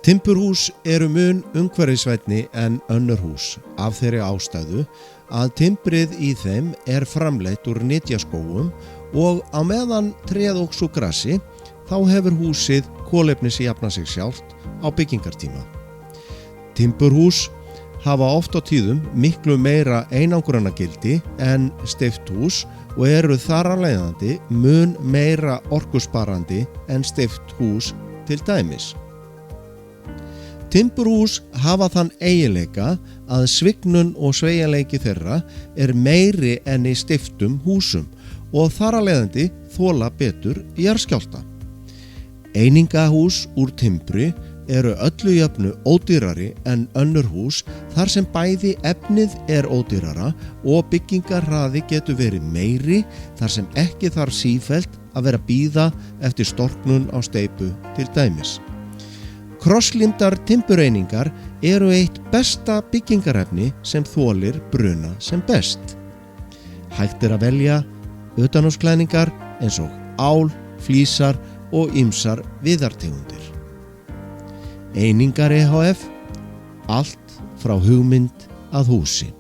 Timburhús eru mun umhverfisvænni en önnur hús af þeirri ástæðu að timbrið í þeim er framleitt úr nytjaskógum og á meðan tréð óx úr grassi þá hefur húsið kolefnisjafnað sig sjálft á byggingartíma. Timburhús hafa oft á tíðum miklu meira einangrunargildi en steypt hús og eru þar af leiðandi mun meira orkusparandi en steypt hús til dæmis. Timburhús hafa þann eiginleika að svignun og sveigjanleiki þeirra er meiri en í steyptum húsum og þar af leiðandi þola betur jarðskjálfta. Einingahús úr timbri eru öllu jöfnu ódýrari en önnur hús þar sem bæði efnið er ódýrara og byggingarhraði getur verið meiri þar sem ekki þarf sífellt að vera að bíða eftir storknun á steypu til dæmis. Krosslimdar timbureiningar eru eitt besta byggingarefni sem þolir bruna sem best. Hægt er að velja utanhúsklæðningar eins og ál, flísar og ýmsar viðartegundir. Einingar EHF, allt frá hugmynd að húsi.